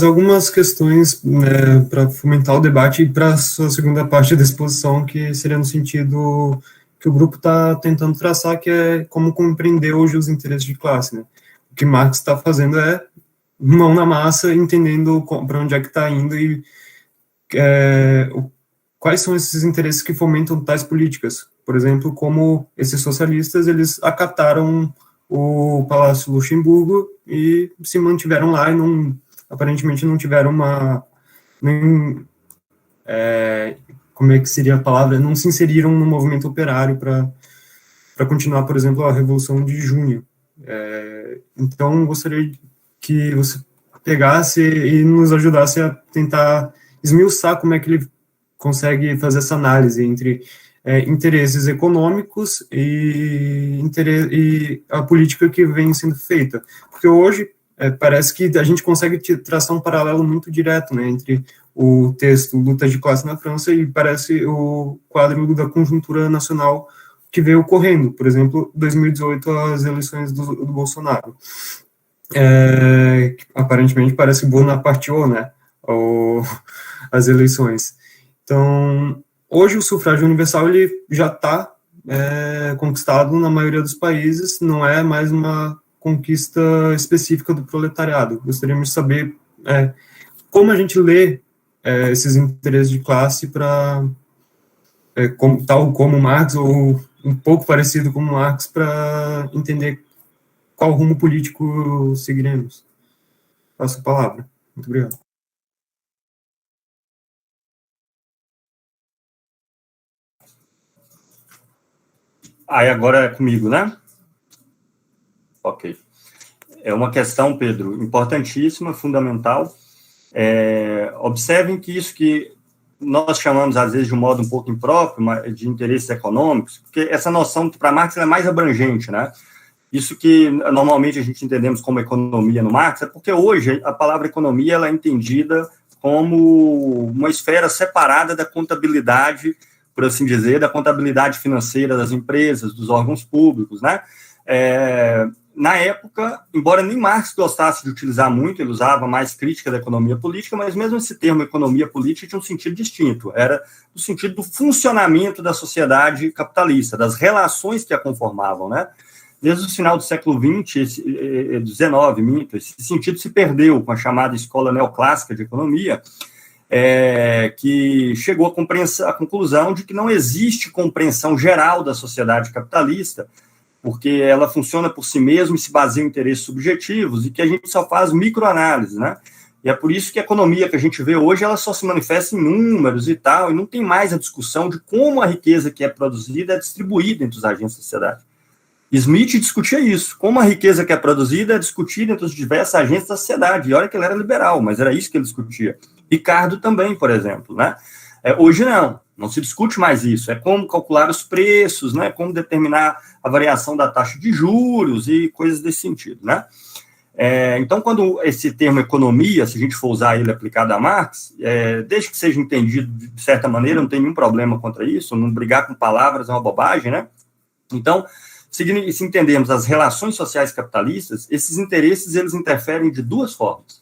algumas questões, né, para fomentar o debate e para a sua segunda parte da exposição, que seria no sentido que o grupo está tentando traçar, que é como compreender hoje os interesses de classe, né? O que Marx está fazendo é mão na massa, entendendo para onde é que está indo e quais são esses interesses que fomentam tais políticas. Por exemplo, como esses socialistas, eles acataram o Palácio Luxemburgo e se mantiveram lá e aparentemente não tiveram como é que seria a palavra? Não se inseriram no movimento operário para continuar, por exemplo, a Revolução de Junho. Então, gostaria que você pegasse e nos ajudasse a tentar esmiuçar como é que ele consegue fazer essa análise entre interesses econômicos e a política que vem sendo feita. Porque hoje parece que a gente consegue traçar um paralelo muito direto, né, entre o texto Luta de Classe na França e parece o quadro da conjuntura nacional que veio ocorrendo. Por exemplo, 2018, as eleições do Bolsonaro. Aparentemente parece bonaparteou, né, as eleições. Então, hoje o sufrágio universal ele já está conquistado na maioria dos países, não é mais uma conquista específica do proletariado. Gostaríamos de saber como a gente lê esses interesses de classe para, tal como Marx, ou um pouco parecido com Marx, para entender qual rumo político seguiremos. Passo a palavra. Muito obrigado. Aí agora é comigo, né? Ok. É uma questão, Pedro, importantíssima, fundamental. Observem que isso que nós chamamos, às vezes, de um modo um pouco impróprio, de interesses econômicos, porque essa noção, para Marx, é mais abrangente, né? Isso que normalmente a gente entendemos como economia no Marx, é porque hoje a palavra economia ela é entendida como uma esfera separada da contabilidade, por assim dizer, da contabilidade financeira das empresas, dos órgãos públicos, né? Na época, embora nem Marx gostasse de utilizar muito, ele usava mais crítica da economia política, mas mesmo esse termo economia política tinha um sentido distinto, era no sentido do funcionamento da sociedade capitalista, das relações que a conformavam, né? Desde o final do século XX, XIX, esse sentido se perdeu com a chamada escola neoclássica de economia, que chegou à conclusão de que não existe compreensão geral da sociedade capitalista, porque ela funciona por si mesma e se baseia em interesses subjetivos, e que a gente só faz microanálise, né? E é por isso que a economia que a gente vê hoje, ela só se manifesta em números e tal, e não tem mais a discussão de como a riqueza que é produzida é distribuída entre os agentes da sociedade. Smith discutia isso, como a riqueza que é produzida é discutida entre os diversos agentes da sociedade, e olha que ele era liberal, mas era isso que ele discutia. Ricardo também, por exemplo, né? Hoje não se discute mais isso, é como calcular os preços, né? Como determinar a variação da taxa de juros e coisas desse sentido, né? Então, quando esse termo economia, se a gente for usar ele aplicado a Marx, desde que seja entendido de certa maneira, não tem nenhum problema contra isso, não brigar com palavras é uma bobagem, né? Então, se entendermos as relações sociais capitalistas, esses interesses, eles interferem de duas formas.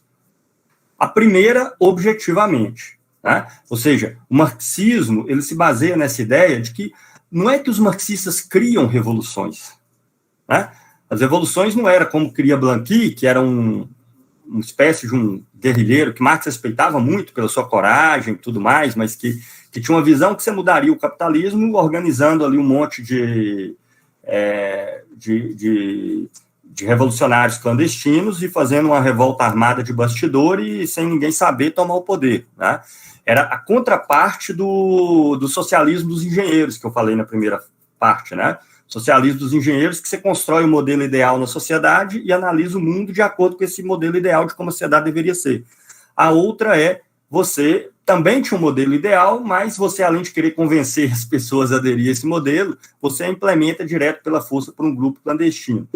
A primeira, objetivamente, né? Ou seja, o marxismo, ele se baseia nessa ideia de que não é que os marxistas criam revoluções, né? As revoluções não era como cria Blanqui, que era uma espécie de um guerrilheiro que Marx respeitava muito pela sua coragem e tudo mais, mas que tinha uma visão que você mudaria o capitalismo organizando ali um monte de revolucionários clandestinos e fazendo uma revolta armada de bastidor e sem ninguém saber tomar o poder, né? Era a contraparte do socialismo dos engenheiros, que eu falei na primeira parte, né? Socialismo dos engenheiros, que você constrói o modelo ideal na sociedade e analisa o mundo de acordo com esse modelo ideal de como a sociedade deveria ser. A outra você também tinha um modelo ideal, mas você, além de querer convencer as pessoas a aderir a esse modelo, você a implementa direto pela força por um grupo clandestino.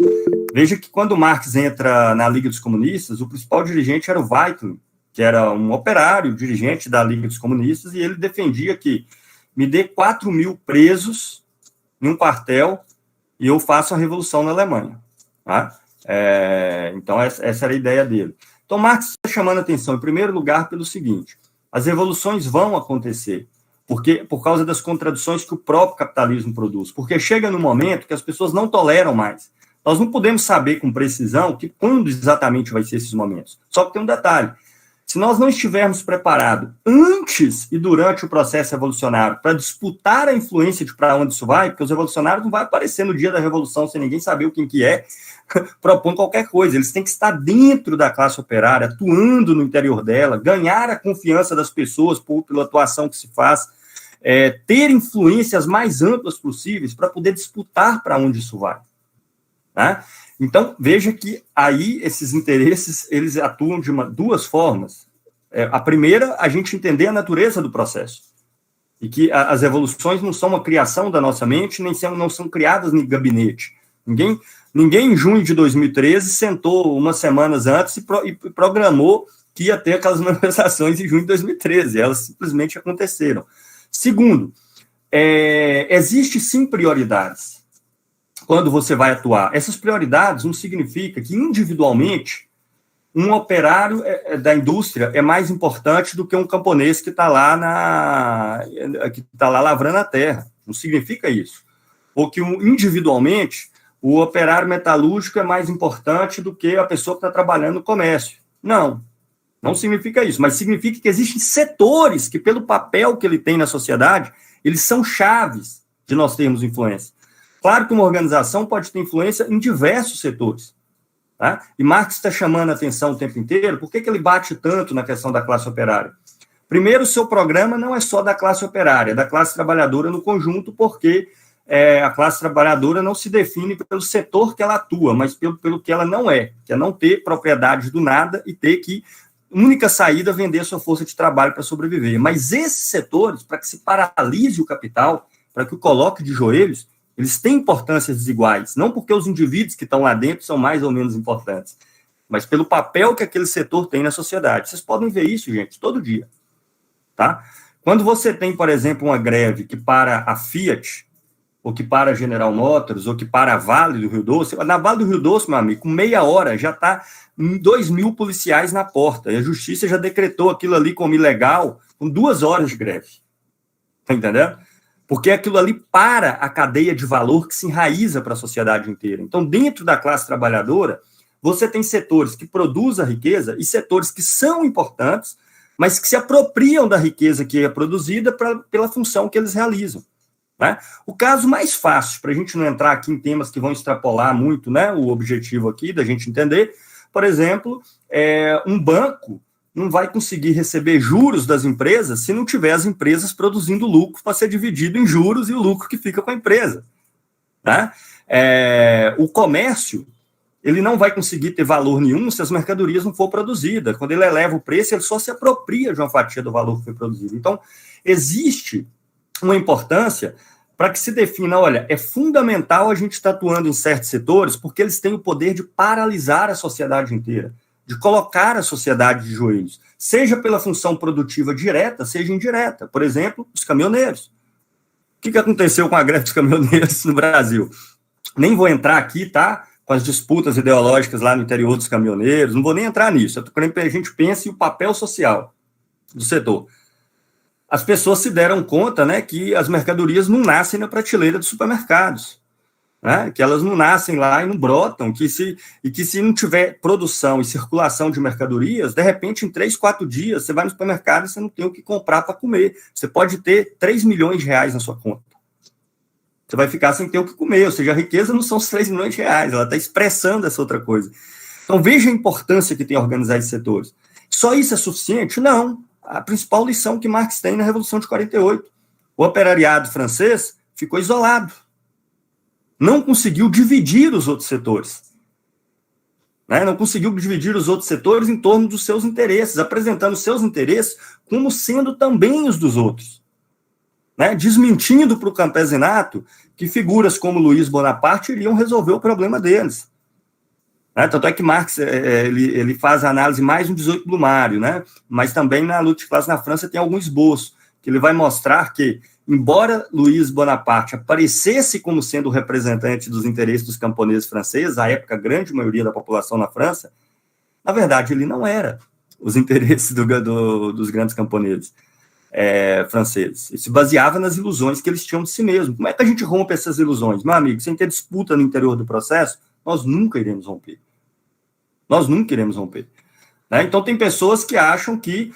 Veja que quando Marx entra na Liga dos Comunistas, o principal dirigente era o Weitling, que era um operário, dirigente da Liga dos Comunistas, e ele defendia que me dê 4.000 presos em um quartel e eu faço a revolução na Alemanha. Tá? Então, essa era a ideia dele. Então, Então, Marx está chamando a atenção, em primeiro lugar, pelo seguinte: as revoluções vão acontecer por causa das contradições que o próprio capitalismo produz, porque chega no momento que as pessoas não toleram mais. Nós não podemos saber com precisão quando exatamente vai ser esses momentos. Só que tem um detalhe: se nós não estivermos preparados antes e durante o processo revolucionário para disputar a influência de para onde isso vai, porque os revolucionários não vão aparecer no dia da revolução sem ninguém saber quem que é, propondo qualquer coisa. Eles têm que estar dentro da classe operária, atuando no interior dela, ganhar a confiança das pessoas pela atuação que se faz, ter influências mais amplas possíveis para poder disputar para onde isso vai. Tá? Então, veja que aí esses interesses, eles atuam de duas formas. A primeira, a gente entender a natureza do processo. E que as revoluções não são uma criação da nossa mente, não são criadas em gabinete. Ninguém em junho de 2013 sentou umas semanas antes e programou que ia ter aquelas manifestações em junho de 2013. Elas simplesmente aconteceram. Segundo, existe sim prioridades quando você vai atuar. Essas prioridades não significa que individualmente um operário da indústria é mais importante do que um camponês que está lá lavrando a terra. Não significa isso. Ou que individualmente o operário metalúrgico é mais importante do que a pessoa que está trabalhando no comércio. Não significa isso, mas significa que existem setores que, pelo papel que ele tem na sociedade, eles são chaves de nós termos influência. Claro que uma organização pode ter influência em diversos setores. Tá? E Marx está chamando a atenção o tempo inteiro. Por que ele bate tanto na questão da classe operária? Primeiro, o seu programa não é só da classe operária, é da classe trabalhadora no conjunto, porque a classe trabalhadora não se define pelo setor que ela atua, mas pelo que ela não é, que é não ter propriedade do nada e ter que, única saída, vender a sua força de trabalho para sobreviver. Mas esses setores, para que se paralise o capital, para que o coloque de joelhos, eles têm importâncias desiguais, não porque os indivíduos que estão lá dentro são mais ou menos importantes, mas pelo papel que aquele setor tem na sociedade. Vocês podem ver isso, gente, todo dia. Tá? Quando você tem, por exemplo, uma greve que para a Fiat, ou que para a General Motors, ou que para a Vale do Rio Doce, na Vale do Rio Doce, meu amigo, com meia hora já está 2.000 policiais na porta, e a justiça já decretou aquilo ali como ilegal com 2 horas de greve. Tá entendendo? Porque aquilo ali para a cadeia de valor que se enraiza para a sociedade inteira. Então, dentro da classe trabalhadora, você tem setores que produzem a riqueza e setores que são importantes, mas que se apropriam da riqueza que é produzida pela função que eles realizam. Né? O caso mais fácil, para a gente não entrar aqui em temas que vão extrapolar muito, né, o objetivo aqui da gente entender, por exemplo, um banco não vai conseguir receber juros das empresas se não tiver as empresas produzindo lucro para ser dividido em juros e o lucro que fica com a empresa. Tá? O comércio, ele não vai conseguir ter valor nenhum se as mercadorias não for produzidas. Quando ele eleva o preço, ele só se apropria de uma fatia do valor que foi produzido. Então, existe uma importância para que se defina, olha, é fundamental a gente estar atuando em certos setores porque eles têm o poder de paralisar a sociedade inteira, de colocar a sociedade de joelhos, seja pela função produtiva direta, seja indireta. Por exemplo, os caminhoneiros. O que aconteceu com a greve dos caminhoneiros no Brasil? Nem vou entrar aqui, tá? Com as disputas ideológicas lá no interior dos caminhoneiros, não vou nem entrar nisso. Eu estou querendo que a gente pense o papel social do setor. As pessoas se deram conta, né, que as mercadorias não nascem na prateleira dos supermercados. Né, que elas não nascem lá e não brotam, que se não tiver produção e circulação de mercadorias, de repente, em 3, 4 dias, você vai no supermercado e você não tem o que comprar para comer. Você pode ter 3 milhões de reais na sua conta. Você vai ficar sem ter o que comer, ou seja, a riqueza não são os 3 milhões de reais, ela está expressando essa outra coisa. Então, veja a importância que tem organizar esses setores. Só isso é suficiente? Não. A principal lição que Marx tem na Revolução de 48. O operariado francês ficou isolado. Não conseguiu dividir os outros setores. Né? Não conseguiu dividir os outros setores em torno dos seus interesses, apresentando seus interesses como sendo também os dos outros. Né? Desmentindo para o campesinato que figuras como Luiz Bonaparte iriam resolver o problema deles. Né? Tanto é que Marx ele faz a análise mais no 18 Brumário, né? Mas também na luta de classe na França tem algum esboço, que ele vai mostrar que embora Luiz Bonaparte aparecesse como sendo o representante dos interesses dos camponeses franceses, à época a grande maioria da população na França, Na verdade, ele não era os interesses dos grandes camponeses franceses. Ele se baseava nas ilusões que eles tinham de si mesmos. Como é que a gente rompe essas ilusões? Meu amigo, sem ter disputa no interior do processo, nós nunca iremos romper. Nós nunca iremos romper. Né? Então, tem pessoas que acham que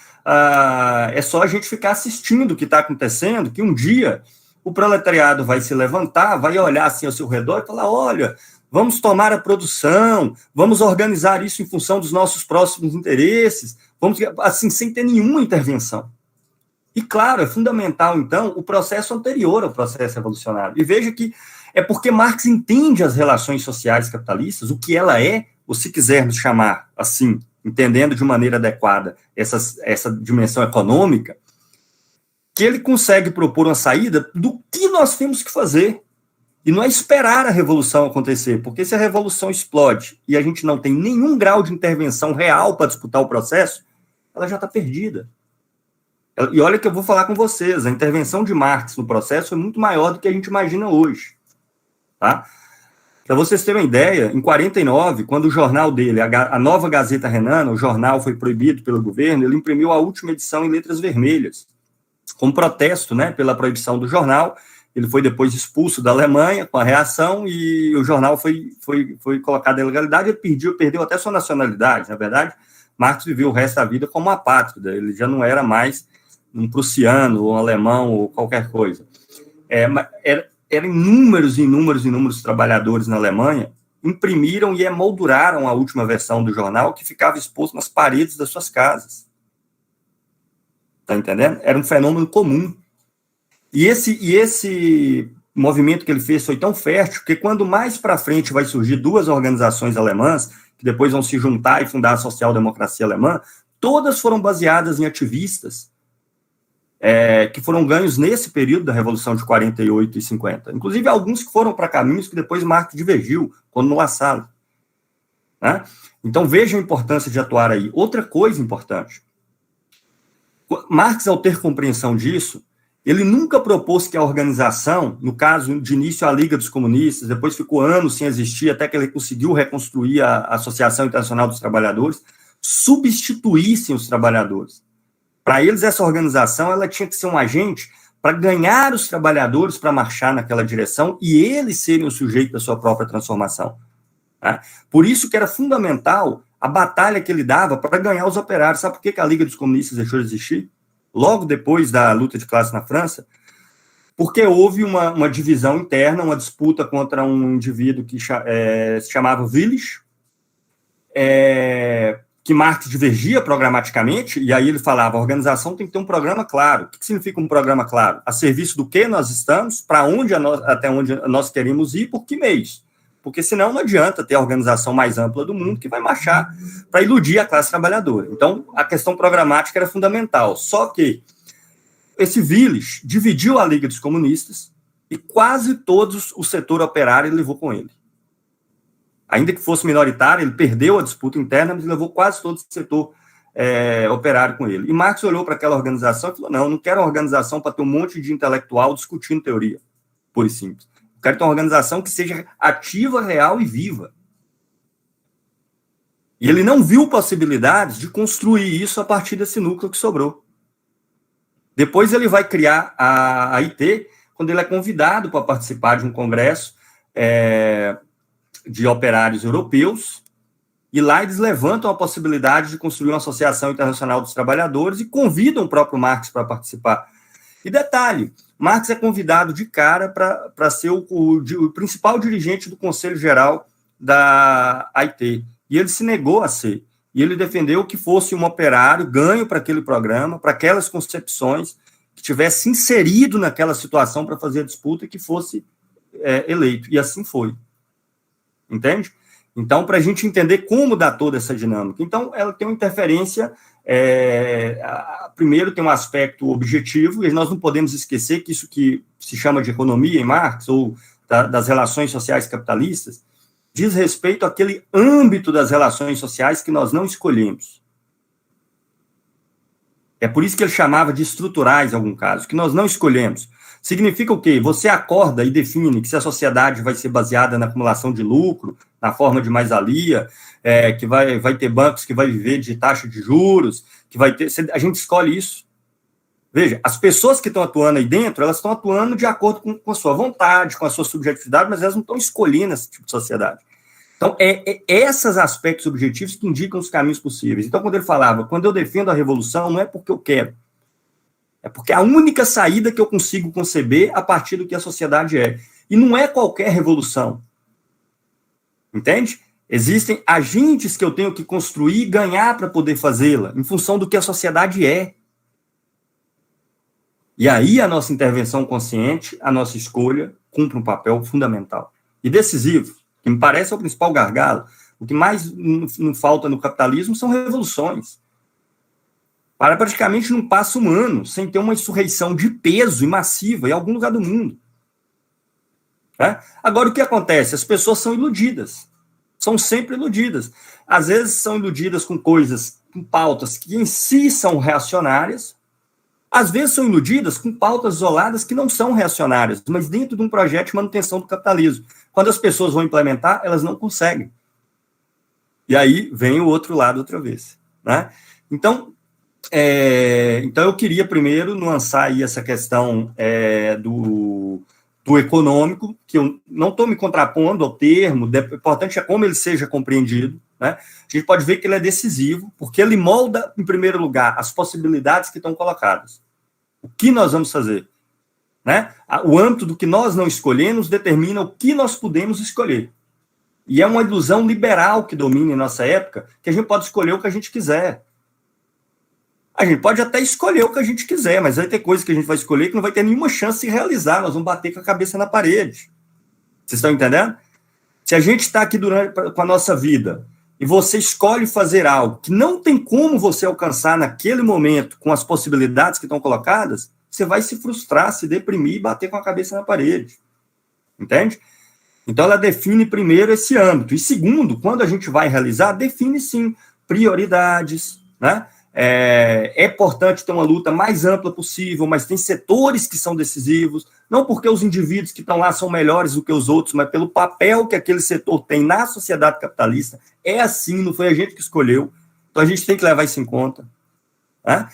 é só a gente ficar assistindo o que está acontecendo, que um dia o proletariado vai se levantar, vai olhar assim ao seu redor e falar, olha, vamos tomar a produção, vamos organizar isso em função dos nossos próximos interesses, vamos, assim, sem ter nenhuma intervenção. E, claro, é fundamental, então, o processo anterior ao processo revolucionário. E veja que é porque Marx entende as relações sociais capitalistas, o que ela é, ou se quisermos chamar assim, entendendo de maneira adequada essa dimensão econômica, que ele consegue propor uma saída do que nós temos que fazer. E não é esperar a revolução acontecer, porque se a revolução explode e a gente não tem nenhum grau de intervenção real para disputar o processo, ela já está perdida. E olha que eu vou falar com vocês, a intervenção de Marx no processo é muito maior do que a gente imagina hoje. Tá? Para vocês terem uma ideia, em 49, quando o jornal dele, a Nova Gazeta Renana, o jornal foi proibido pelo governo, ele imprimiu a última edição em letras vermelhas, como protesto, né, pela proibição do jornal. Ele foi depois expulso da Alemanha com a reação e o jornal foi colocado em ilegalidade. Ele perdeu até sua nacionalidade. Na verdade, Marx viveu o resto da vida como apátrida. Ele já não era mais um prussiano, ou um alemão, ou qualquer coisa. Eram inúmeros trabalhadores na Alemanha imprimiram e emolduraram a última versão do jornal que ficava exposto nas paredes das suas casas. Está entendendo? Era um fenômeno comum. E esse movimento que ele fez foi tão fértil que quando mais para frente vai surgir duas organizações alemãs, que depois vão se juntar e fundar a social-democracia alemã, todas foram baseadas em ativistas que foram ganhos nesse período da Revolução de 48 e 50. Inclusive, alguns que foram para caminhos que depois Marx divergiu, quando no La Salle. Né? Então, veja a importância de atuar aí. Outra coisa importante. Marx, ao ter compreensão disso, ele nunca propôs que a organização, no caso, de início a Liga dos Comunistas, depois ficou anos sem existir, até que ele conseguiu reconstruir a Associação Internacional dos Trabalhadores, substituíssem os trabalhadores. Para eles, essa organização ela tinha que ser um agente para ganhar os trabalhadores para marchar naquela direção e eles serem o sujeito da sua própria transformação. Tá? Por isso que era fundamental a batalha que ele dava para ganhar os operários. Sabe por que a Liga dos Comunistas deixou de existir? Logo depois da luta de classe na França, porque houve uma divisão interna, uma disputa contra um indivíduo que se chamava Willich, que Marx divergia programaticamente, e aí ele falava, a organização tem que ter um programa claro. O que significa um programa claro? A serviço do que nós estamos, para onde até onde nós queremos ir, por que meios? Porque senão não adianta ter a organização mais ampla do mundo que vai marchar para iludir a classe trabalhadora. Então, a questão programática era fundamental. Só que esse Willich dividiu a Liga dos Comunistas e quase todos o setor operário ele levou com ele. Ainda que fosse minoritário, ele perdeu a disputa interna, mas levou quase todo o setor operário com ele. E Marx olhou para aquela organização e falou, não quero uma organização para ter um monte de intelectual discutindo teoria, pura e simples. Eu quero ter uma organização que seja ativa, real e viva. E ele não viu possibilidades de construir isso a partir desse núcleo que sobrou. Depois ele vai criar a AIT, quando ele é convidado para participar de um congresso de operários europeus, e lá eles levantam a possibilidade de construir uma Associação Internacional dos Trabalhadores e convidam o próprio Marx para participar. E detalhe, Marx é convidado de cara para ser o principal dirigente do Conselho Geral da AIT, e ele se negou a ser, e ele defendeu que fosse um operário ganho para aquele programa, para aquelas concepções, que tivesse inserido naquela situação para fazer a disputa e que fosse eleito, e assim foi. Entende? Então, para a gente entender como dá toda essa dinâmica. Então, ela tem uma interferência, primeiro tem um aspecto objetivo, e nós não podemos esquecer que isso que se chama de economia em Marx, ou das relações sociais capitalistas, diz respeito àquele âmbito das relações sociais que nós não escolhemos. É por isso que ele chamava de estruturais, em algum caso, que nós não escolhemos. Significa o quê? Você acorda e define que se a sociedade vai ser baseada na acumulação de lucro, na forma de mais-valia, que vai ter bancos que vai viver de taxa de juros, que vai ter... A gente escolhe isso. Veja, as pessoas que estão atuando aí dentro, elas estão atuando de acordo com a sua vontade, com a sua subjetividade, mas elas não estão escolhendo esse tipo de sociedade. Então, esses aspectos objetivos que indicam os caminhos possíveis. Então, quando ele falava, quando eu defendo a revolução, não é porque eu quero, é porque é a única saída que eu consigo conceber a partir do que a sociedade é. E não é qualquer revolução. Entende? Existem agentes que eu tenho que construir e ganhar para poder fazê-la, em função do que a sociedade é. E aí a nossa intervenção consciente, a nossa escolha, cumpre um papel fundamental e decisivo, que me parece é o principal gargalo. O que mais não falta no capitalismo são revoluções. Para praticamente não passa um ano sem ter uma insurreição de peso e massiva em algum lugar do mundo. Né? Agora, o que acontece? As pessoas são iludidas. São sempre iludidas. Às vezes são iludidas com coisas, com pautas que em si são reacionárias. Às vezes são iludidas com pautas isoladas que não são reacionárias, mas dentro de um projeto de manutenção do capitalismo. Quando as pessoas vão implementar, elas não conseguem. E aí vem o outro lado outra vez. Né? Então eu queria primeiro nuançar aí essa questão do econômico, que eu não estou me contrapondo ao termo, o importante é como ele seja compreendido. Né? A gente pode ver que ele é decisivo, porque ele molda, em primeiro lugar, as possibilidades que estão colocadas. O que nós vamos fazer? Né? O âmbito do que nós não escolhemos determina o que nós podemos escolher. E é uma ilusão liberal que domina em nossa época, que a gente pode escolher o que a gente quiser. A gente pode até escolher o que a gente quiser, mas vai ter coisas que a gente vai escolher que não vai ter nenhuma chance de realizar, nós vamos bater com a cabeça na parede. Vocês estão entendendo? Se a gente está aqui com a nossa vida e você escolhe fazer algo que não tem como você alcançar naquele momento com as possibilidades que estão colocadas, você vai se frustrar, se deprimir e bater com a cabeça na parede. Entende? Então, ela define primeiro esse âmbito. E segundo, quando a gente vai realizar, define sim prioridades, né? É importante ter uma luta mais ampla possível, mas tem setores que são decisivos, não porque os indivíduos que estão lá são melhores do que os outros, mas pelo papel que aquele setor tem na sociedade capitalista. É assim, não foi a gente que escolheu, então a gente tem que levar isso em conta. Né?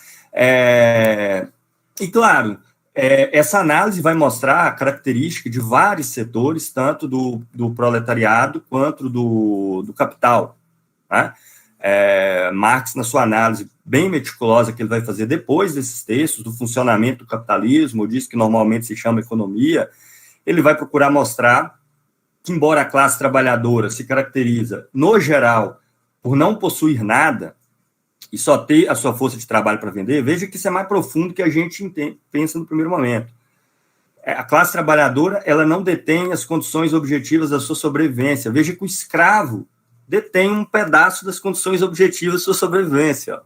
E, claro, essa análise vai mostrar a característica de vários setores, tanto do proletariado quanto do capital. Né? Marx, na sua análise bem meticulosa que ele vai fazer depois desses textos, do funcionamento do capitalismo, diz que normalmente se chama economia, ele vai procurar mostrar que, embora a classe trabalhadora se caracteriza, no geral, por não possuir nada e só ter a sua força de trabalho para vender, veja que isso é mais profundo que a gente pensa no primeiro momento. A classe trabalhadora, ela não detém as condições objetivas da sua sobrevivência. Veja que o escravo detém um pedaço das condições objetivas da sua sobrevivência.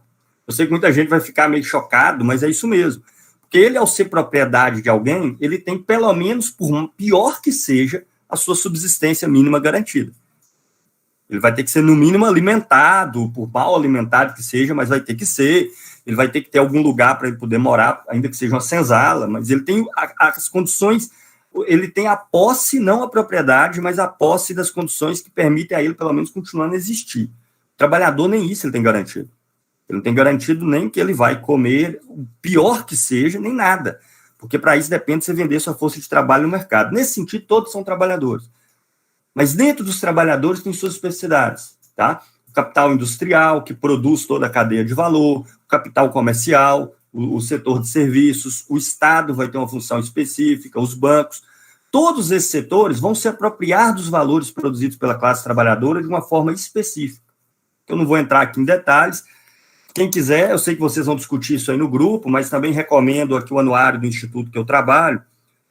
Eu sei que muita gente vai ficar meio chocado, mas é isso mesmo. Porque ele, ao ser propriedade de alguém, ele tem, pelo menos, por pior que seja, a sua subsistência mínima garantida. Ele vai ter que ser, no mínimo, alimentado, por mal alimentado que seja, mas vai ter que ser. Ele vai ter que ter algum lugar para ele poder morar, ainda que seja uma senzala, mas ele tem as condições... Ele tem a posse, não a propriedade, mas a posse das condições que permitem a ele, pelo menos, continuando a existir. O trabalhador, nem isso ele tem garantido. Ele não tem garantido nem que ele vai comer, o pior que seja, nem nada. Porque para isso depende de você vender sua força de trabalho no mercado. Nesse sentido, todos são trabalhadores. Mas dentro dos trabalhadores tem suas especificidades. Tá? O capital industrial, que produz toda a cadeia de valor, o capital comercial, o setor de serviços, o Estado vai ter uma função específica, os bancos. Todos esses setores vão se apropriar dos valores produzidos pela classe trabalhadora de uma forma específica. Eu não vou entrar aqui em detalhes. Quem quiser, eu sei que vocês vão discutir isso aí no grupo, mas também recomendo aqui o anuário do instituto que eu trabalho,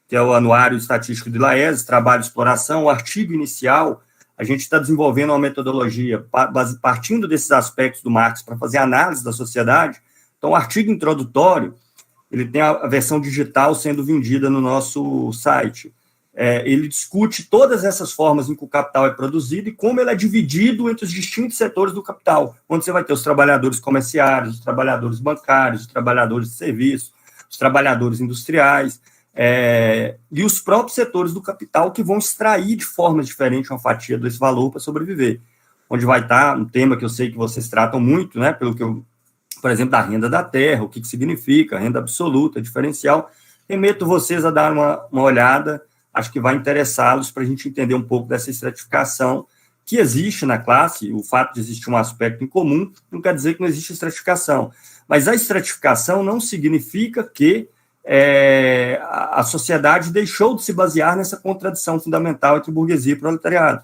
que é o Anuário Estatístico de Laes, Trabalho e Exploração, o artigo inicial. A gente está desenvolvendo uma metodologia partindo desses aspectos do Marx para fazer análise da sociedade. Então, o artigo introdutório, ele tem a versão digital sendo vendida no nosso site. ele discute todas essas formas em que o capital é produzido e como ele é dividido entre os distintos setores do capital, onde você vai ter os trabalhadores comerciários, os trabalhadores bancários, os trabalhadores de serviço, os trabalhadores industriais, e os próprios setores do capital que vão extrair de formas diferentes uma fatia desse valor para sobreviver. Onde vai estar um tema que eu sei que vocês tratam muito, né, por exemplo, da renda da terra, o que significa, renda absoluta, diferencial. Remeto vocês a dar uma olhada, acho que vai interessá-los para a gente entender um pouco dessa estratificação que existe na classe. O fato de existir um aspecto em comum não quer dizer que não existe estratificação, mas a estratificação não significa que a sociedade deixou de se basear nessa contradição fundamental entre burguesia e proletariado.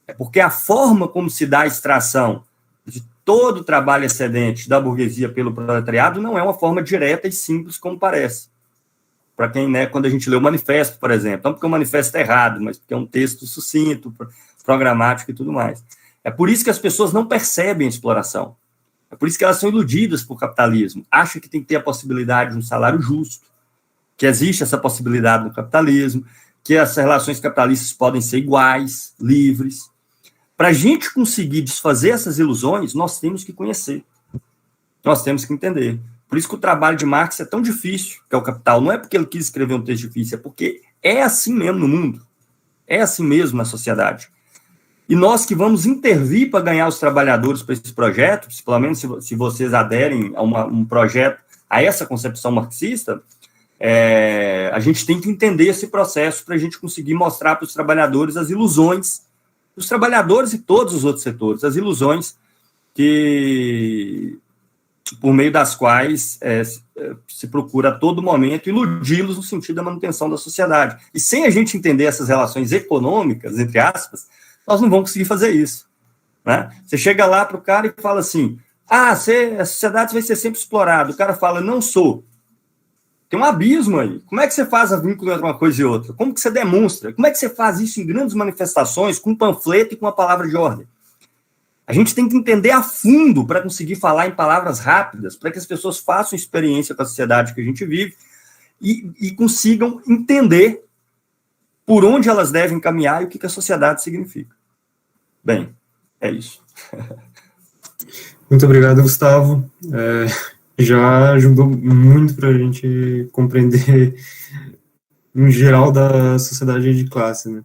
É porque a forma como se dá a extração de todo o trabalho excedente da burguesia pelo proletariado não é uma forma direta e simples como parece. Para quem, né, quando a gente lê o manifesto, por exemplo, não porque o manifesto é errado, mas porque é um texto sucinto, programático e tudo mais. É por isso que as pessoas não percebem a exploração. É por isso que elas são iludidas por capitalismo. Acham que tem que ter a possibilidade de um salário justo, que existe essa possibilidade no capitalismo, que as relações capitalistas podem ser iguais, livres. Para a gente conseguir desfazer essas ilusões, nós temos que conhecer. Nós temos que entender. Por isso que o trabalho de Marx é tão difícil, que é o Capital. Não é porque ele quis escrever um texto difícil, é porque é assim mesmo no mundo. É assim mesmo na sociedade. E nós que vamos intervir para ganhar os trabalhadores para esse projeto, pelo menos se vocês aderem a um projeto, a essa concepção marxista, a gente tem que entender esse processo para a gente conseguir mostrar para os trabalhadores as ilusões, os trabalhadores e todos os outros setores, as ilusões por meio das quais se procura a todo momento iludi-los no sentido da manutenção da sociedade. E sem a gente entender essas relações econômicas, entre aspas, nós não vamos conseguir fazer isso. Né? Você chega lá para o cara e fala assim, a sociedade vai ser sempre explorada. O cara fala, não sou. Tem um abismo aí. Como é que você faz a vínculo entre uma coisa e outra? Como que você demonstra? Como é que você faz isso em grandes manifestações, com um panfleto e com uma palavra de ordem? A gente tem que entender a fundo para conseguir falar em palavras rápidas, para que as pessoas façam experiência com a sociedade que a gente vive e consigam entender por onde elas devem caminhar e o que a sociedade significa. Bem, é isso. Muito obrigado, Gustavo. Já ajudou muito para a gente compreender, em geral, da sociedade de classe, né?